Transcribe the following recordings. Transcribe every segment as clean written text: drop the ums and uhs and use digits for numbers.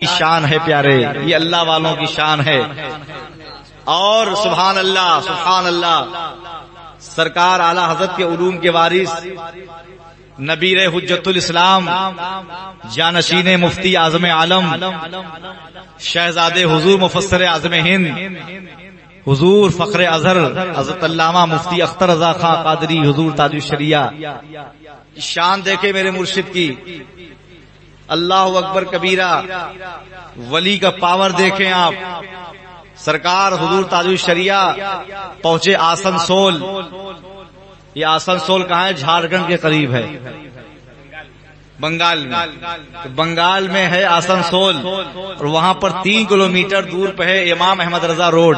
شان ہے پیارے، یہ اللہ والوں کی شان ہے۔ اور سبحان اللہ سبحان اللہ، سرکار اعلی حضرت کے علوم کے وارث نبیر حجت الاسلام جانشین مفتی اعظم عالم شہزادے حضور مفسر اعظم ہند حضور فخر ازہر حضرت علامہ مفتی اختر رضا خان قادری حضور تاج الشریعہ، شان دیکھے میرے مرشد کی، اللہ اکبر کبیرہ، ولی کا پاور دیکھیں آپ۔ سرکار حضور تاج الشریعہ پہنچے آسنسول، یہ آسنسول کہاں ہے؟ جھارکھنڈ کے قریب ہے، بنگال میں، بنگال میں ہے آسنسول، اور وہاں پر 3 کلومیٹر دور پہ ہے امام احمد رضا روڈ۔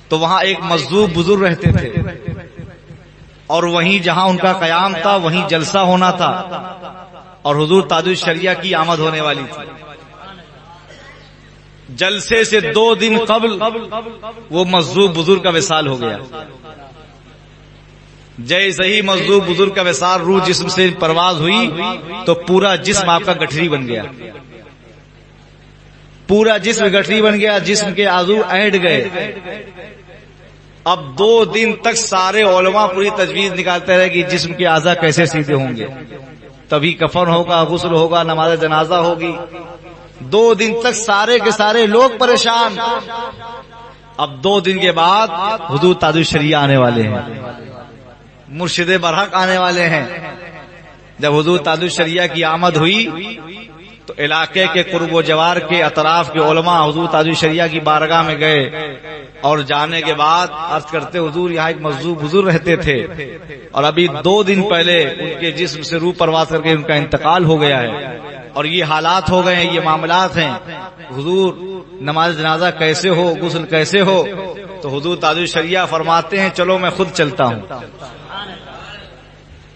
تو وہاں ایک مجذوب بزرگ رہتے تھے، اور وہیں جہاں ان کا قیام تھا وہیں جلسہ ہونا تھا، اور حضور تاج الشریعہ کی آمد ہونے والی تھی۔ جلسے سے 2 دن قبل وہ مجذوب بزرگ کا وصال ہو گیا۔ جیسے ہی مجذوب بزرگ کا وصال روح جسم سے پرواز ہوئی تو پورا جسم آپ کا گٹھری بن گیا، پورا جسم گٹھری بن گیا، جسم کے عضو اینٹ گئے۔ اب 2 دن تک سارے علماء پوری تجویز نکالتے رہے کہ جسم کے اعضاء کیسے سیدھے ہوں گے، تبھی کفن ہوگا، غسل ہوگا، نماز جنازہ ہوگی۔ 2 دن تک سارے کے سارے لوگ پریشان۔ اب 2 دن کے بعد حضور تاج الشریعہ آنے والے ہیں، مرشد برحق آنے والے ہیں۔ جب حضور تاج الشریعہ کی آمد ہوئی تو علاقے کے قرب و جوار کے اطراف کے علماء حضور تاج الشریعہ کی بارگاہ میں گئے، اور جانے کے بعد عرض کرتے حضور یہاں ایک مجذوب بزرگ رہتے تھے، اور ابھی 2 دن پہلے ان کے جسم سے روح پرواز کر کے ان کا انتقال ہو گیا ہے، اور یہ حالات ہو گئے ہیں، یہ معاملات ہیں، حضور نماز جنازہ کیسے ہو، غسل کیسے ہو؟ تو حضور تاج الشریعہ فرماتے ہیں چلو میں خود چلتا ہوں۔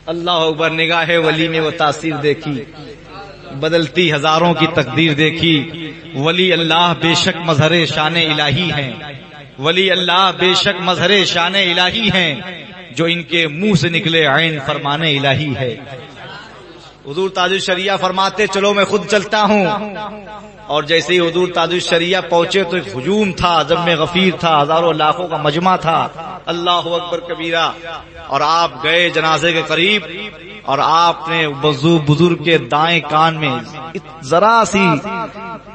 اللہ اکبر، نگاہ ولی نے وہ تاثیر دیکھی، بدلتی ہزاروں کی تقدیر دیکھی۔ ولی اللہ بے شک مظہر شان الہی ہیں، ولی اللہ بے شک مظہر شان الہی ہیں، جو ان کے منہ سے نکلے عین فرمان الہی ہے۔ حضور تاج الشریعہ فرماتے چلو میں خود چلتا ہوں، اور جیسے ہی حضور تاج الشریعہ پہنچے تو ایک ہجوم تھا، جم غفیر تھا، ہزاروں لاکھوں کا مجمع تھا، اللہ اکبر کبیرہ، اور آپ گئے جنازے کے قریب، اور آپ نے بزرگ کے دائیں کان میں ذرا سی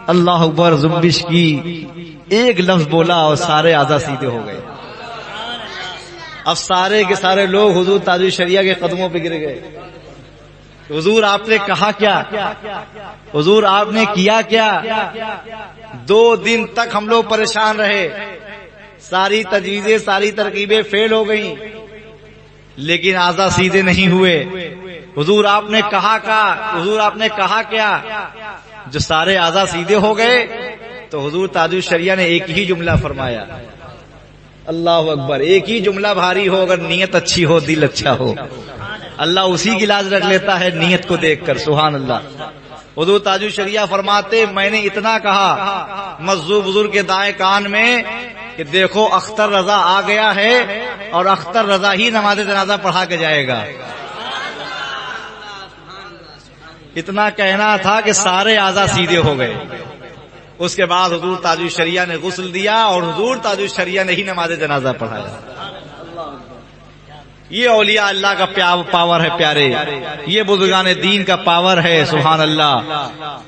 اللہ اکبر زنبش کی، ایک لفظ بولا اور سارے اعضاء سیدھے ہو گئے۔ اب سارے کے سارے لوگ حضور تاج الشریعہ کے قدموں پہ گر گئے۔ حضور آپ نے کہا کیا؟ حضور آپ نے کیا کیا؟ 2 دن تک ہم لوگ پریشان رہے، ساری تجویزیں ساری ترکیبیں فیل ہو گئیں، لیکن اعضاء سیدھے نہیں ہوئے۔ حضور آپ نے کہا حضور آپ نے کہا کیا؟ جو سارے اعضاء سیدھے ہو گئے تو حضور تاج الشریعہ نے ایک ہی جملہ فرمایا، اللہ اکبر، ایک ہی جملہ بھاری ہو، اگر نیت اچھی ہو، دل اچھا ہو، اللہ اسی کی لاج رکھ لیتا ہے نیت کو دیکھ کر، سبحان اللہ۔ حضور تاج الشریعہ فرماتے میں نے اتنا کہا مجذوب بزرگ کے دائیں کان میں کہ دیکھو اختر رضا آ گیا ہے، اور اختر رضا ہی نماز جنازہ پڑھا کے جائے گا۔ اتنا کہنا تھا کہ سارے اعضاء سیدھے ہو گئے۔ اس کے بعد حضور تاج الشریعہ نے غسل دیا، اور حضور تاج الشریعہ نے ہی نماز جنازہ پڑھایا۔ یہ اولیاء اللہ کا پاور ہے پیارے، یہ بزرگان دین کا پاور ہے، سبحان اللہ۔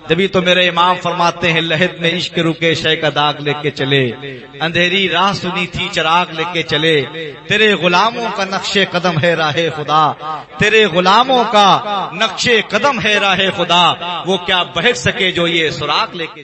جبھی تو میرے امام فرماتے ہیں لہد میں عشق رکے شے کا داغ لے کے چلے، اندھیری راہ سنی تھی چراغ لے کے چلے، تیرے غلاموں کا نقش قدم ہے راہ خدا، تیرے غلاموں کا نقش قدم ہے راہ خدا، وہ کیا بہک سکے جو یہ سراغ لے کے